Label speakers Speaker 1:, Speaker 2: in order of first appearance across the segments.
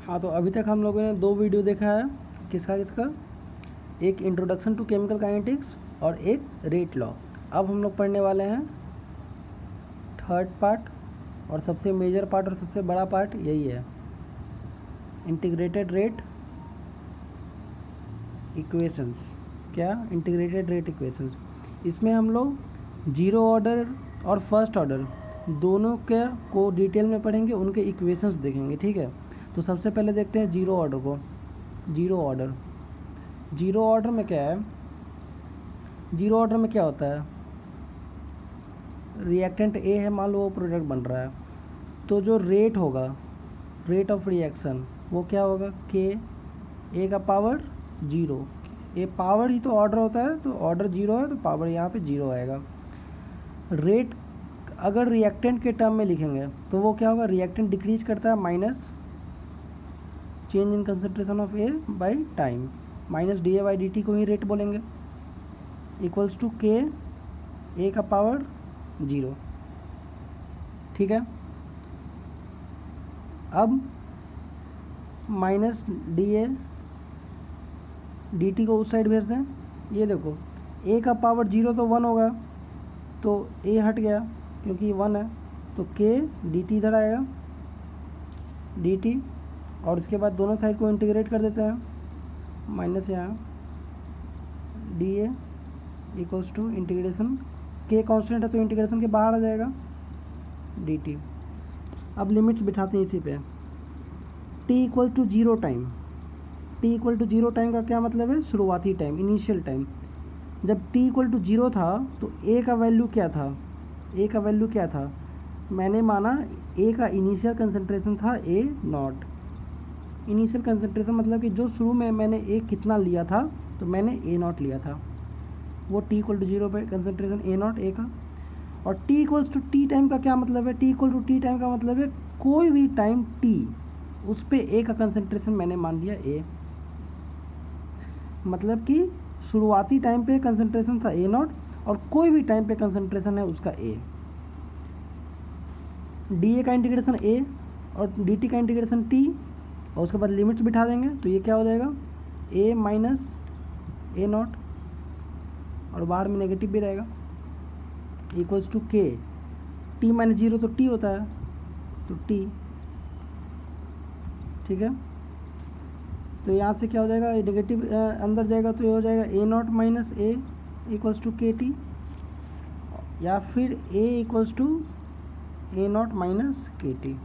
Speaker 1: हाँ, तो अभी तक हम लोगों ने 2 वीडियो देखा है। किसका किसका? एक इंट्रोडक्शन टू केमिकल काइनेटिक्स और एक रेट लॉ। अब हम लोग पढ़ने वाले हैं थर्ड पार्ट, और सबसे मेजर पार्ट और सबसे बड़ा पार्ट यही है, इंटीग्रेटेड रेट इक्वेशंस। क्या? Integrated rate equations. इसमें हम लोग जीरो ऑर्डर और फर्स्ट ऑर्डर दोनों के को डिटेल में पढ़ेंगे, उनके इक्वेशंस देखेंगे। ठीक है, तो सबसे पहले देखते हैं जीरो ऑर्डर को। जीरो ऑर्डर में क्या है? जीरो ऑर्डर में क्या होता है? रिएक्टेंट ए है, मान लो वो प्रोडक्ट बन रहा है, तो जो रेट होगा, रेट ऑफ रिएक्शन, वो क्या होगा? के ए का पावर जीरो। ये पावर ही तो ऑर्डर होता है, तो ऑर्डर जीरो है तो पावर यहाँ पे जीरो आएगा। रेट अगर रिएक्टेंट के टर्म में लिखेंगे तो वो क्या होगा? रिएक्टेंट डिक्रीज करता है minus change in concentration of A by time, minus D A by D T को ही रेट बोलेंगे, इक्वल्स टू के ए का पावर जीरो। ठीक है, अब minus D A D T को उस साइड भेज दें। ये देखो, ए का पावर जीरो तो वन होगा, तो ए हट गया क्योंकि वन है, तो के डी टी इधर आएगा, डी टी, और इसके बाद दोनों साइड को इंटीग्रेट कर देते हैं, माइनस यहाँ D A equals to integration, के कांस्टेंट है तो इंटीग्रेशन के बाहर आ जाएगा डी टी। अब लिमिट्स बिठाते हैं इसी पे। T equal to zero time, T equal to zero time का क्या मतलब है? शुरुआती टाइम, इनिशियल टाइम। जब टी इक्वल टू जीरो था तो ए का वैल्यू क्या था? ए का वैल्यू क्या था? मैंने माना ए का इनिशियल कंसंट्रेशन था ए नॉट। इनिशियल कंसंट्रेशन मतलब कि जो शुरू में मैंने ए कितना लिया था, तो मैंने ए नॉट लिया था, वो टी इक्वल टू जीरो पे कंसंट्रेशन ए नॉट ए का। और T equals to T time का क्या मतलब है? T equal to T time का मतलब है कोई भी टाइम टी, उस पे ए का कंसंट्रेशन मैंने मान लिया ए। मतलब कि शुरुआती टाइम पे कंसंट्रेशन था ए नॉट, और कोई भी टाइम पे कंसंट्रेशन है उसका ए। डी ए का इंटीग्रेशन ए और डी टी का इंटीग्रेशन टी, और उसके बाद लिमिट्स बिठा देंगे, तो ये क्या हो जाएगा? ए माइनस ए नॉट, और बाहर में नेगेटिव भी रहेगा, equals to K T minus zero, तो टी होता है, तो टी। ठीक है, तो यहाँ से क्या हो जाएगा? नेगेटिव अंदर जाएगा तो ये हो जाएगा A not minus A equals to K T, या फिर A equals to A not minus K T.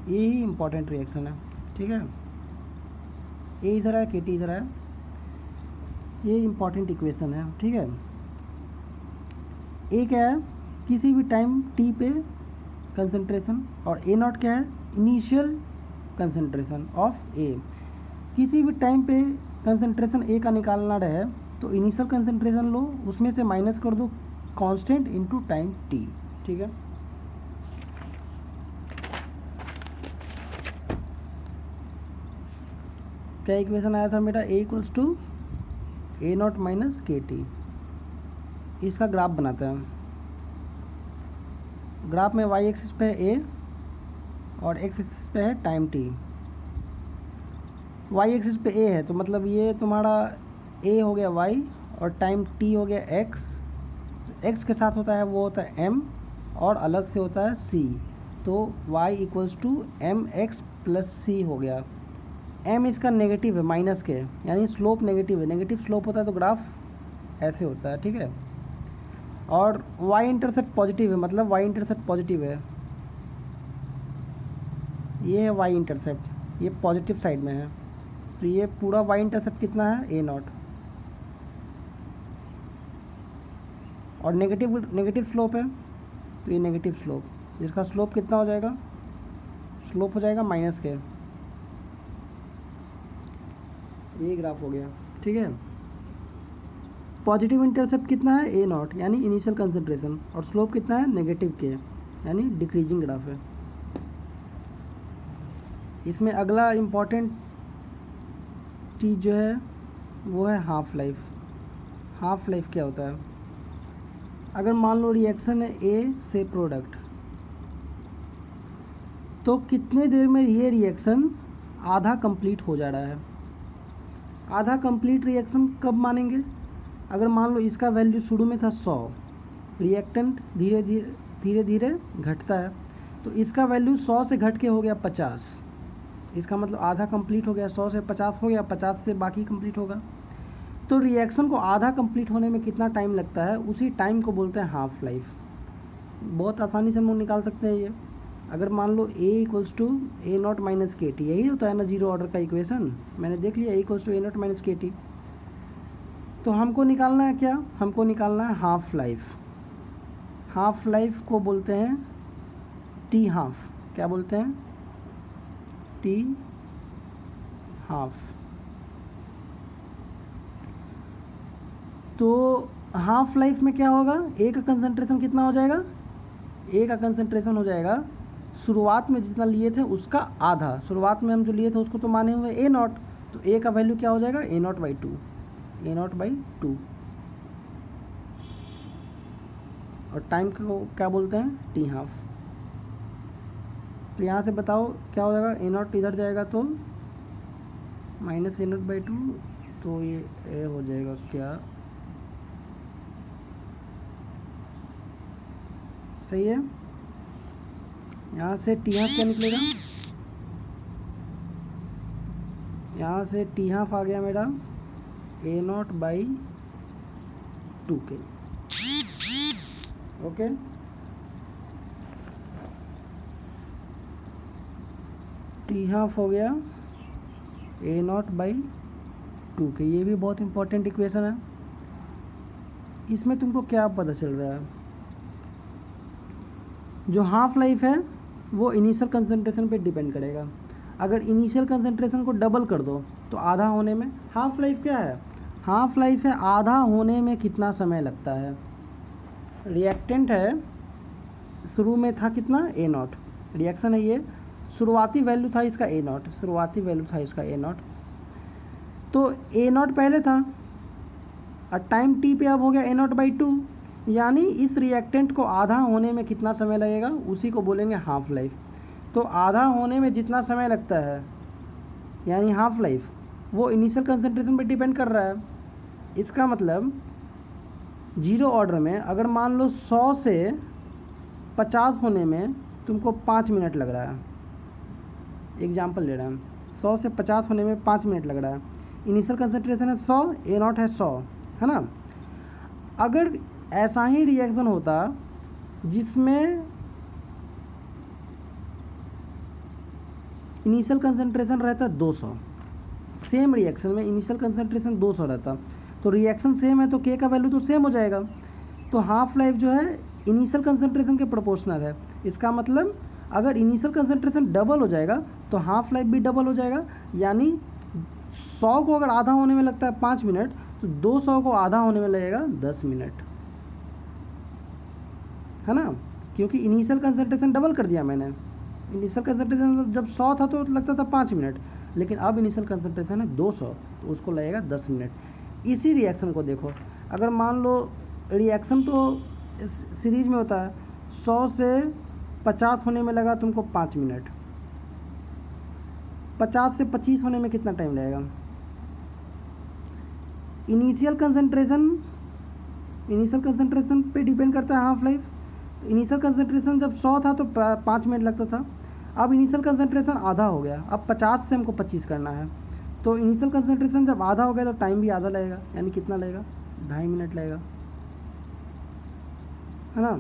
Speaker 1: यही इंपॉर्टेंट रिएक्शन है। ठीक है, ए इधर है, के टी इधर है, ये इंपॉर्टेंट इक्वेशन है। ठीक है, ए क्या है? किसी भी टाइम टी पे कंसंट्रेशन, और ए नॉट क्या है? इनिशियल कंसंट्रेशन ऑफ ए। किसी भी टाइम पे कंसंट्रेशन ए का निकालना रहे तो इनिशियल कंसंट्रेशन लो, उसमें से माइनस कर दो कांस्टेंट इनटू टाइम टी। ठीक है, क्या इक्वेशन आया था मेरा? A equals to A not minus K T. इसका ग्राफ बनाते हैं। ग्राफ में वाई एक्सिस पे है ए और एक्स एक्सिस पे है टाइम टी। वाई एक्सिस पे ए है तो मतलब ये तुम्हारा ए हो गया वाई, और टाइम टी हो गया एक्स। एक्स के साथ होता है वो होता है एम, और अलग से होता है सी, तो Y equals to M X plus C हो गया। एम इसका नेगेटिव है, माइनस के, यानी स्लोप नेगेटिव है। नेगेटिव स्लोप होता है तो ग्राफ ऐसे होता है। ठीक है, और वाई इंटरसेप्ट पॉजिटिव है, मतलब वाई इंटरसेप्ट पॉजिटिव है, ये है वाई इंटरसेप्ट, ये पॉजिटिव साइड में है, तो ये पूरा वाई इंटरसेप्ट कितना है? ए नॉट। और नेगेटिव स्लोप है, तो ये नेगेटिव स्लोप, जिसका स्लोप कितना हो जाएगा? स्लोप हो जाएगा माइनस के। ये ग्राफ हो गया। ठीक है, पॉजिटिव इंटरसेप्ट कितना है? ए नॉट, यानी इनिशियल कंसंट्रेशन, और स्लोप कितना है? नेगेटिव के, यानी डिक्रीजिंग ग्राफ है। इसमें अगला इम्पॉर्टेंट चीज़ जो है वो है हाफ लाइफ। हाफ लाइफ क्या होता है? अगर मान लो रिएक्शन है ए से प्रोडक्ट, तो कितने देर में ये रिएक्शन आधा कंप्लीट हो जा रहा है? आधा कंप्लीट रिएक्शन कब मानेंगे? अगर मान लो इसका वैल्यू शुरू में था 100, रिएक्टेंट धीरे धीरे घटता है, तो इसका वैल्यू 100 से घट के हो गया 50, इसका मतलब आधा कंप्लीट हो गया। 100 से 50 हो गया, 50 से बाकी कंप्लीट होगा। तो रिएक्शन को आधा कंप्लीट होने में कितना टाइम लगता है, उसी टाइम को बोलते हैं हाफ लाइफ। बहुत आसानी से हम लोग निकाल सकते हैं ये। अगर मान लो A equals to A not minus K T, यही होता है ना जीरो ऑर्डर का इक्वेशन, मैंने देख लिया A equals to A not minus K T. तो हमको निकालना है क्या? हमको निकालना है हाफ लाइफ। हाफ लाइफ को बोलते हैं टी हाफ। क्या बोलते हैं? T half. तो हाफ लाइफ में क्या होगा? ए का कंसंट्रेशन कितना हो जाएगा? ए का कंसंट्रेशन हो जाएगा शुरुआत में जितना लिए थे उसका आधा। शुरुआत में हम जो लिए थे उसको तो माने हुए ए नॉट, तो ए का वैल्यू क्या हो जाएगा? A nought by two. A nought by two. और टाइम को क्या बोलते हैं? T half. तो यहाँ से बताओ क्या हो जाएगा? ए नॉट इधर जाएगा तो minus A nought by to, तो ये ए हो जाएगा क्या? सही है। यहाँ से टी हाफ क्या निकलेगा? यहाँ से टी हाफ आ गया मेरा ए नॉट बाई टू के। ओके, टी हाफ हो गया ए नॉट बाई टू के। ये भी बहुत इंपॉर्टेंट इक्वेशन है। इसमें तुमको क्या पता चल रहा है? जो हाफ लाइफ है वो इनिशियल कंसंट्रेशन पे डिपेंड करेगा। अगर इनिशियल कंसंट्रेशन को डबल कर दो तो आधा होने में, हाफ लाइफ क्या है? हाफ लाइफ है आधा होने में कितना समय लगता है। रिएक्टेंट है, शुरू में था कितना? ए नॉट। रिएक्शन है ये, शुरुआती वैल्यू था इसका ए नॉट, शुरुआती वैल्यू था इसका ए नॉट। तो ए नॉट पहले था और टाइम टी पे अब हो गया ए नॉट बाई टू, यानी इस रिएक्टेंट को आधा होने में कितना समय लगेगा, उसी को बोलेंगे हाफ लाइफ। तो आधा होने में जितना समय लगता है यानी हाफ लाइफ, वो इनिशियल कंसंट्रेशन पे डिपेंड कर रहा है। इसका मतलब जीरो ऑर्डर में अगर मान लो 100 से 50 होने में तुमको 5 मिनट लग रहा है, एग्जाम्पल ले रहे हैं, 100 से 50 होने में 5 मिनट लग रहा है। इनिशियल कंसंट्रेशन है 100, ए नॉट है 100, है ना। अगर ऐसा ही रिएक्शन होता जिसमें इनिशियल कंसंट्रेशन रहता 200, सेम रिएक्शन में इनिशियल कंसंट्रेशन 200 रहता, तो रिएक्शन सेम है तो के का वैल्यू तो सेम हो जाएगा। तो हाफ लाइफ जो है इनिशियल कंसंट्रेशन के प्रोपोर्शनल है। इसका मतलब अगर इनिशियल कंसंट्रेशन डबल हो जाएगा तो हाफ लाइफ भी डबल हो जाएगा। यानी 100 को अगर आधा होने में लगता है 5 मिनट, तो 200 को आधा होने में लगेगा 10 मिनट, है ना। क्योंकि इनिशियल कंसंट्रेशन डबल कर दिया मैंने। इनिशियल कंसंट्रेशन जब 100 था तो लगता था 5 मिनट, लेकिन अब इनिशियल कंसंट्रेशन है 200, तो उसको लगेगा 10 मिनट। इसी रिएक्शन को देखो, अगर मान लो रिएक्शन तो सीरीज में होता है, 100 से 50 होने में लगा तुमको 5 मिनट, 50 से 25 होने में कितना टाइम लगेगा? इनिशियल कंसंट्रेशन पे डिपेंड करता है हाफ लाइफ। इनिशियल कंसंट्रेशन जब 100 था तो 5 मिनट लगता था, अब इनिशियल कंसंट्रेशन आधा हो गया, अब 50 से हमको 25 करना है, तो इनिशियल कंसंट्रेशन जब आधा हो गया तो टाइम भी आधा लगेगा, यानी कितना लगेगा? 2.5 मिनट लगेगा, है ना।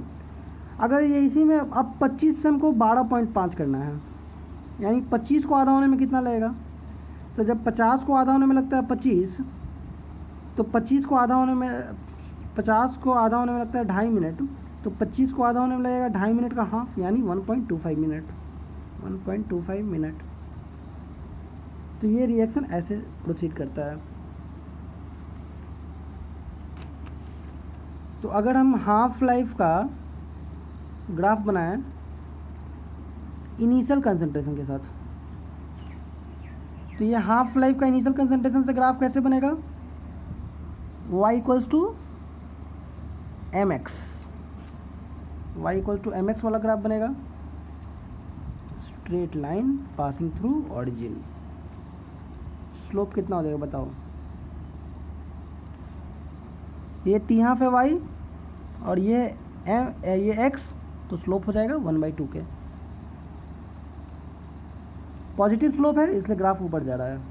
Speaker 1: अगर ये इसी में अब 25 से हमको 12.5 करना है, यानी 25 को आधा होने में कितना लगेगा? तो जब 50 को आधा होने में लगता है 25, तो 50 को आधा होने में लगता है 2.5 मिनट, तो 25 को आधा होने में लगेगा 2.5 मिनट का हाफ, यानी 1.25 मिनट, 1.25 मिनट। तो ये रिएक्शन ऐसे प्रोसीड करता है। तो अगर हम हाफ लाइफ का ग्राफ बनाएं इनिशियल कंसंट्रेशन के साथ, तो ये हाफ लाइफ का इनिशियल कंसंट्रेशन से ग्राफ कैसे बनेगा? y equals to mx, y equal to mx वाला ग्राफ बनेगा। Straight line passing through origin. Slope कितना हो जाएगा बताओ। ये t हाफ है y और ये x, तो स्लोप हो जाएगा 1/2 के। पॉजिटिव स्लोप है इसलिए ग्राफ ऊपर जा रहा है।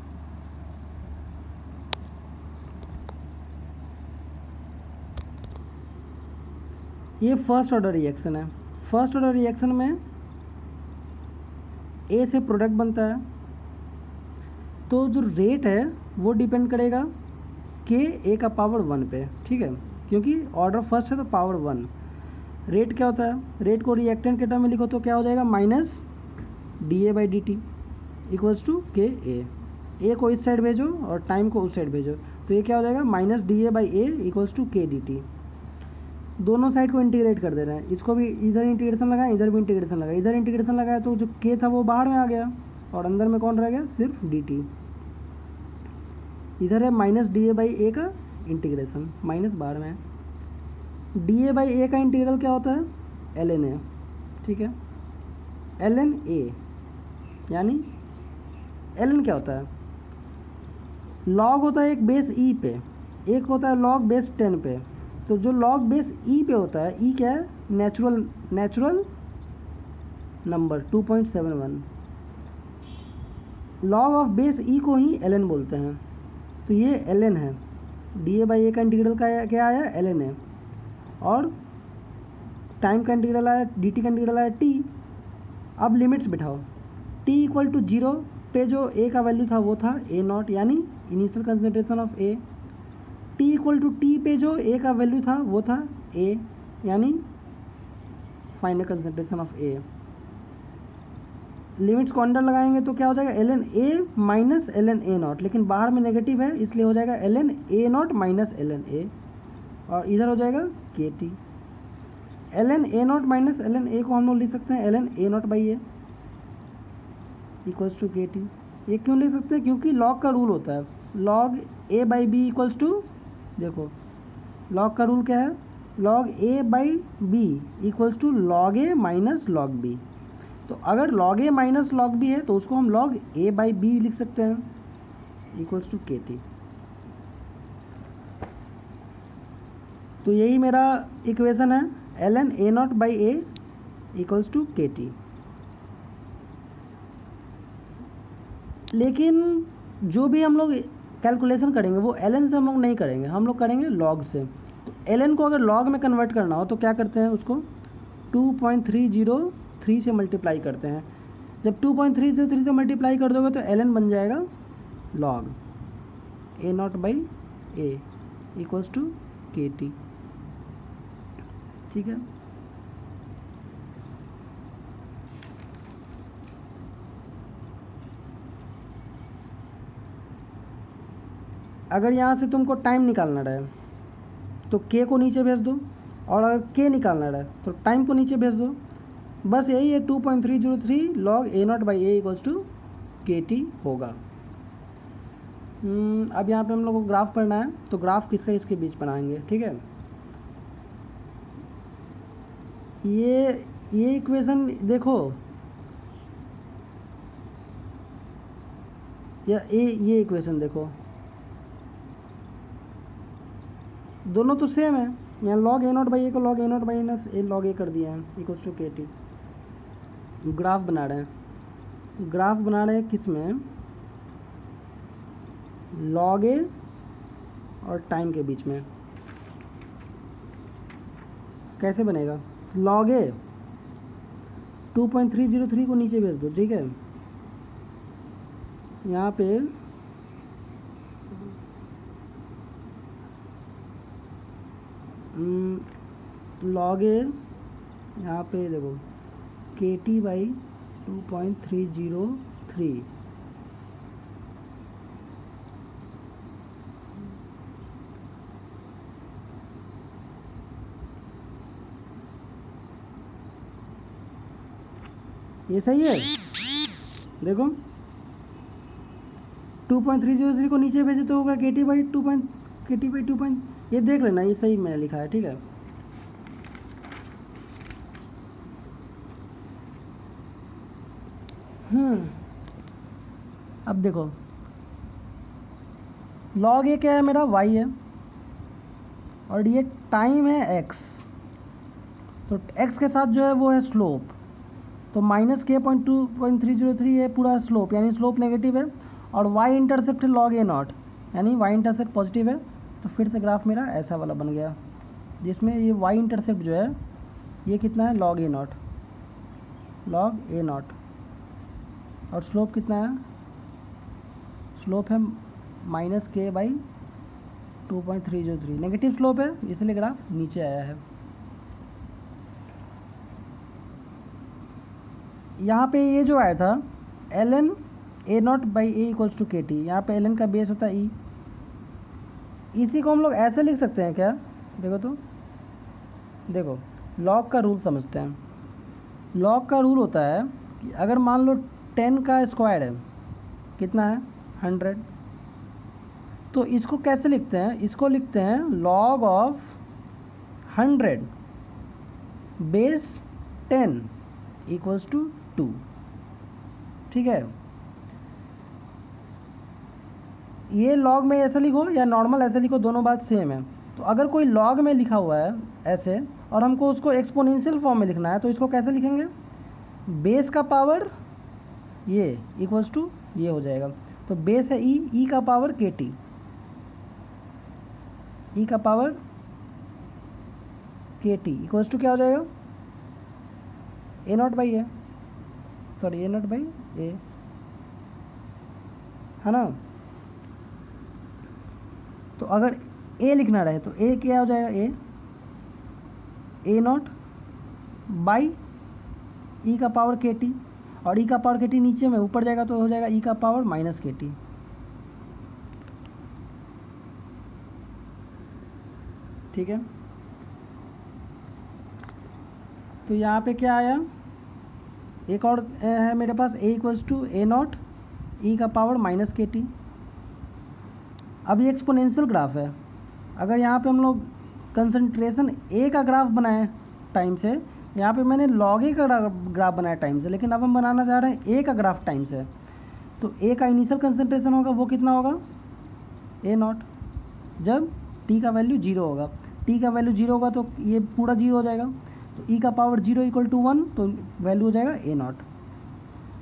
Speaker 1: ये फर्स्ट ऑर्डर रिएक्शन है। फर्स्ट ऑर्डर रिएक्शन में ए से प्रोडक्ट बनता है, तो जो रेट है वो डिपेंड करेगा के ए का पावर 1 पे, ठीक है, क्योंकि ऑर्डर फर्स्ट है तो पावर 1। रेट क्या होता है, रेट को रिएक्टेंट के टर्म में लिखो तो क्या हो जाएगा, माइनस dA/dt इक्वल्स टू के ए को इस साइड भेजो और टाइम को उस साइड भेजो, तो ये क्या हो जाएगा, माइनस dA/A इक्वल्स टू के dt। दोनों साइड को इंटीग्रेट कर दे रहे हैं, इसको भी इधर इंटीग्रेशन लगाए, इधर भी इंटीग्रेशन लगाए, इधर इंटीग्रेशन लगाया तो जो के था वो बाहर में आ गया और अंदर में कौन रह गया, सिर्फ dt। इधर है माइनस dA/A का इंटीग्रेशन, माइनस बाहर में है। dA/A का इंटीग्रल क्या होता है, ln A, ठीक है, ln A यानी ln क्या होता है, लॉग होता है एक बेस e पे, एक होता है लॉग बेस 10 पे। तो जो लॉग बेस e पे होता है, e क्या है, natural number 2.71, log of base e को ही ln बोलते हैं। तो ये ln है, dA/A का इंटीग्रल का क्या आया, ln है, और टाइम का इंटीग्रल आया, dt का इंटीग्रल आया t। अब लिमिट्स बिठाओ, t इक्वल टू 0 पे जो a का वैल्यू था वो था A0 यानी initial concentration of A। t equal to t पे जो a का वैल्यू था वो था A यानी final concentration of A। Limits को अंडर लगाएंगे तो क्या हो जाएगा, ln A minus ln A0, लेकिन बाहर में नेगेटिव है इसलिए हो जाएगा ln A0 minus ln A, और इधर हो जाएगा KT। ln A0 minus ln A को हम लोग लिख सकते हैं ln A0/A equals to KT। ये क्यों लिख सकते हैं, क्योंकि लॉग का रूल होता है, लॉग A/B इक्वल्स टू, देखो लॉग का रूल क्या है, log A/B equals to log A minus log B। तो अगर log A minus log B है तो उसको हम लॉग A/B लिख सकते हैं इक्वल्स टू KT। तो यही मेरा इक्वेशन है, ln A0/A equals to KT। लेकिन जो भी हम लोग कैलकुलेशन करेंगे वो ln से हम लोग नहीं करेंगे, हम लोग करेंगे log से। तो ln को अगर log में कन्वर्ट करना हो तो क्या करते हैं, उसको 2.303 से मल्टीप्लाई करते हैं। जब 2.303 से मल्टीप्लाई कर दोगे तो ln बन जाएगा log A0/A equals to KT, ठीक है। अगर यहाँ से तुमको टाइम निकालना रहे तो k को नीचे भेज दो, और अगर k निकालना रहे तो टाइम को नीचे भेज दो, बस यही है। 2.303 log A0/A equals to KT होगा। अब यहाँ पे हम लोग को ग्राफ पढ़ना है, तो ग्राफ किसका इसके बीच बनाएंगे, ठीक है। ये इक्वेशन देखो, ये इक्वेशन देखो, दोनों तो सेम है। यहाँ log A0/A को log A0 minus A log A कर दिया है इक्वल्स टू KT। ग्राफ बना रहे हैं किस में, log A और टाइम के बीच में। कैसे बनेगा, log A 2.303 को नीचे भेज दो, ठीक है। यहाँ पे log A, यहाँ पे देखो KT/2.303, ये सही है। देखो 2.303 को नीचे भेजे तो होगा KT/2. ये देख लेना, ये सही मैंने लिखा है, ठीक है। अब देखो log a क्या है मेरा, y है, और ये टाइम है x, तो x के साथ जो है वो है स्लोप, तो -k.2.303 है पूरा स्लोप, यानी स्लोप नेगेटिव है, और y इंटरसेप्ट है log a नॉट, यानी y इंटरसेप्ट पॉजिटिव है। तो फिर से ग्राफ मेरा ऐसा वाला बन गया, जिसमें ये y इंटरसेप्ट जो है ये कितना है, log a नॉट, और स्लोप कितना है, स्लोप है -k/2.303, नेगेटिव स्लोप है, इसलिए ग्राफ नीचे आया है। यहाँ पे ये जो आया था ln a0/a = kt, यहाँ पे ln का बेस होता है e, इसी को हम लोग ऐसे लिख सकते हैं क्या, देखो तो, देखो लॉग का रूल समझते हैं। लॉग का रूल होता है कि अगर मान लो 10 का स्क्वायर है, कितना है 100, तो इसको कैसे लिखते हैं, इसको लिखते हैं log ऑफ 100 बेस 10 = 2, ठीक है। ये log में ऐसे लिखो या नॉर्मल ऐसे लिखो, दोनों बात सेम है। तो अगर कोई log में लिखा हुआ है ऐसे, और हमको उसको एक्सपोनेंशियल फॉर्म में लिखना है, तो इसको कैसे लिखेंगे, बेस का पावर ये इक्वल्स टू ये हो जाएगा, तो बेस है ई का पावर kt, ई का पावर kt इक्वल्स टू क्या हो जाएगा, a0/a, सॉरी a0/a, है ना। तो अगर a लिखना रहे तो a क्या हो जाएगा, a0/e का पावर kt, और e का पावर kt नीचे में, ऊपर जाएगा तो हो जाएगा e का पावर -kt, ठीक है। तो यहाँ पे क्या आया, एक और है मेरे पास, a = a0 e का पावर -kt। अब ये एक्सपोनेंशियल ग्राफ है, अगर यहाँ पे हम लोग कंसंट्रेशन a का ग्राफ बनाएं टाइम से, यहाँ पे मैंने log a का ग्राफ बनाया टाइम से, लेकिन अब हम बनाना चाह रहे हैं a का ग्राफ टाइम से, तो a का इनिशियल कंसंट्रेशन होगा वो कितना होगा, a0, जब t का वैल्यू 0 होगा, t का वैल्यू 0 होगा तो ये पूरा 0 हो जाएगा, तो e का पावर 0 = 1, तो वैल्यू हो जाएगा a0,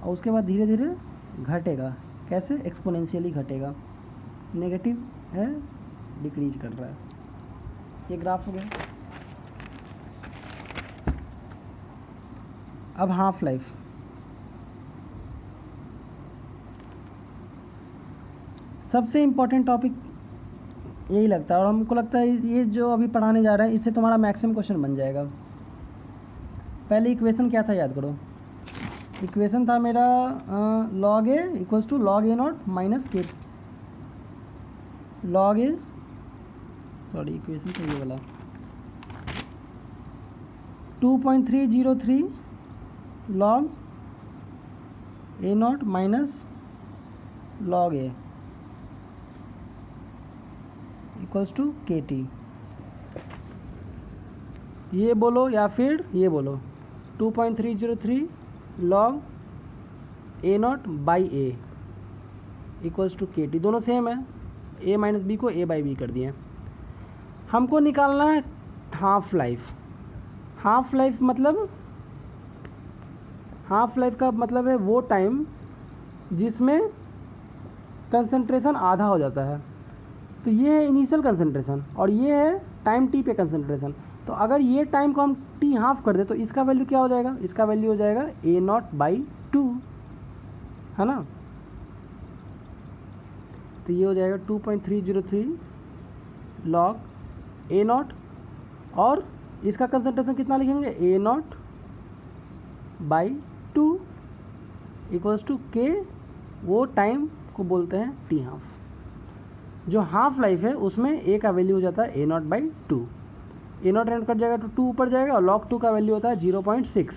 Speaker 1: और उसके बाद धीरे धीरे घटेगा, कैसे, एक्सपोनेंशियली घटेगा, नेगेटिव है, डिक्रीज कर रहा है। ये ग्राफ हो गया। अब हाफ लाइफ, सबसे इम्पोर्टेंट टॉपिक यही लगता है, और हमको लगता है ये जो अभी पढ़ाने जा रहा है इससे तुम्हारा मैक्सिमम क्वेश्चन बन जाएगा। पहले इक्वेशन क्या था याद करो, इक्वेशन था मेरा log a = log a0 - k, log a, sorry equation तो ये वाला 2.303 log a0 - log a = kt, ये बोलो या फिर ये बोलो, 2.303 log a0/a = kt, दोनों सेम है, a - b को a/b कर दिए। हमको निकालना है हाफ लाइफ। हाफ लाइफ का मतलब है वो टाइम जिसमें कंसंट्रेशन आधा हो जाता है, तो ये है इनिशियल कंसंट्रेशन, और ये है टाइम t पे कंसंट्रेशन। तो अगर ये टाइम को हम t हाफ कर दे तो इसका वैल्यू क्या हो जाएगा, इसका वैल्यू हो जाएगा a0/2, है ना। तो ये हो जाएगा 2.303 log a0, और इसका कंसंट्रेशन कितना लिखेंगे, a0/2 = k, वो टाइम को बोलते हैं t हाफ। जो हाफ लाइफ है उसमें a का वैल्यू हो जाता है a0/2, a0 रेंट कट जाएगा तो 2 ऊपर जाएगा, और log 2 का वैल्यू होता है 0.3,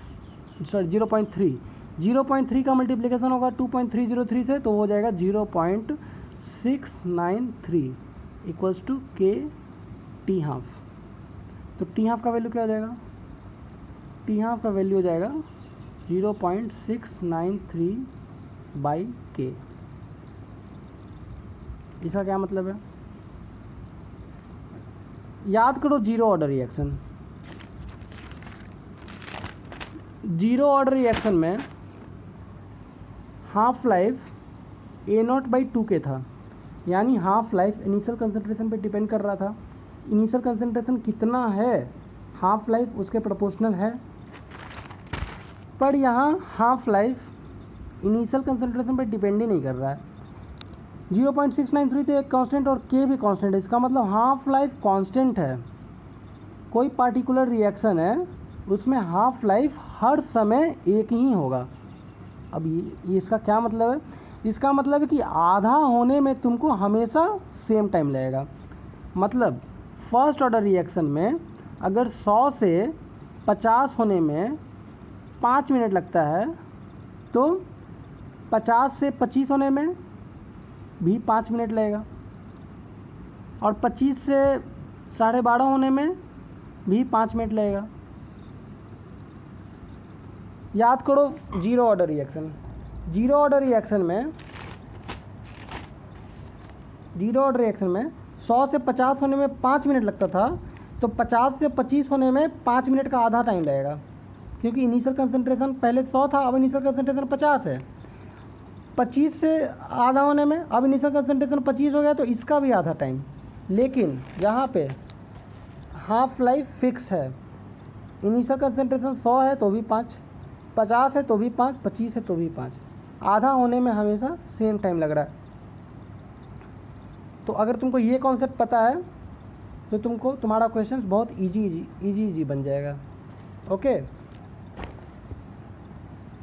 Speaker 1: 0.3 का मल्टीप्लिकेशन होगा 2.303 से, तो हो जाएगा 0.693 = k t हाफ। तो t हाफ का वैल्यू क्या हो जाएगा, t हाफ का वैल्यू हो जाएगा 0.693 बाई के। इसका क्या मतलब है? याद करो zero order reaction. Zero order reaction में half life A nought by two K था, यानी हाफ लाइफ इनिशियल कंसंट्रेशन पे डिपेंड कर रहा था। इनिशियल कंसंट्रेशन कितना है, हाफ लाइफ उसके प्रोपोर्शनल है। पर यहाँ हाफ लाइफ इनिशियल कंसंट्रेशन पे डिपेंड ही नहीं कर रहा है। 0.693 तो एक कांस्टेंट और के भी कांस्टेंट है, इसका मतलब हाफ लाइफ कांस्टेंट है। कोई पार्टिकुलर रिएक्शन है उसमें हाफ लाइफ हर समय एक ही होगा। अब ये इसका क्या मतलब है? इसका मतलब है कि आधा होने में तुमको हमेशा सेम टाइम लगेगा। मतलब फर्स्ट ऑर्डर रिएक्शन में अगर 100 से 50 होने में 5 मिनट लगता है, तो 50 से 25 होने में भी 5 मिनट लगेगा, और 25 से 12:30 होने में भी 5 मिनट लगेगा। याद करो zero order reaction. Zero order reaction में 100 से 50 होने में 5 मिनट लगता था, तो 50 से 25 होने में 5 मिनट का आधा टाइम लगेगा, क्योंकि इनिशियल कंसंट्रेशन पहले 100 था, अब इनिशियल कंसंट्रेशन 50 है। 25 से आधा होने में अब इनिशियल कंसंट्रेशन 25 हो गया, तो इसका भी आधा टाइम। लेकिन यहाँ पे हाफ लाइफ फिक्स है। इनिशियल कंसंट्रेशन 100 है तो भी 5, 50 है तो भी 5, 25 है तो भी 5। आधा होने में हमेशा सेम टाइम लग रहा है। तो अगर तुमको ये कॉन्सेप्ट पता है तो तुम्हारा क्वेश्चन बहुत इजी बन जाएगा। ओके,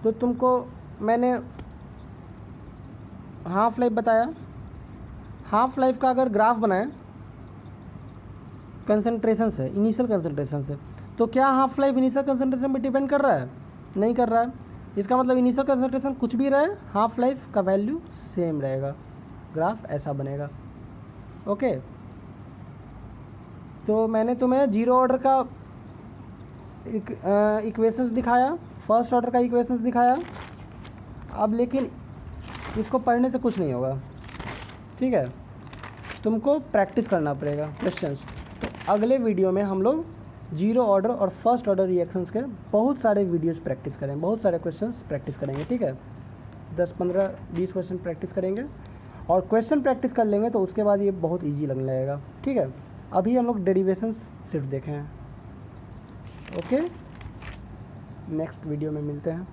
Speaker 1: तो तुमको मैंने हाफ लाइफ बताया। हाफ लाइफ का अगर ग्राफ बनाए कंसंट्रेशन से, इनिशियल कंसंट्रेशन से, तो क्या हाफ लाइफ इनिशियल कंसंट्रेशन पे डिपेंड कर रहा है? नहीं कर रहा है। इसका मतलब इनिशियल कंसंट्रेशन कुछ भी रहे, हाफ लाइफ का वैल्यू सेम रहेगा। ग्राफ ऐसा बनेगा। ओके, तो मैंने तुम्हें जीरो ऑर्डर का इक्वेशंस दिखाया, फर्स्ट ऑर्डर का इक्वेशंस दिखाया। अब लेकिन इसको पढ़ने से कुछ नहीं होगा, ठीक है? तुमको प्रैक्टिस करना पड़ेगा क्वेश्चंस। तो अगले वीडियो में हम लोग जीरो ऑर्डर और फर्स्ट ऑर्डर रिएक्शंस के बहुत सारे वीडियोस प्रैक्टिस करेंगे, बहुत सारे क्वेश्चंस प्रैक्टिस करेंगे, ठीक है? 10, 15, 20 क्वेश्चन प्रैक्टिस करेंगे, और क्वेश्चन प्रैक्टिस कर लेंगे तो उसके बाद ये बहुत ईजी लगने लगेगा, ठीक है? अभी हम लोग डेरिवेशंस सिर्फ देखे हैं। ओके, नेक्स्ट वीडियो में मिलते हैं।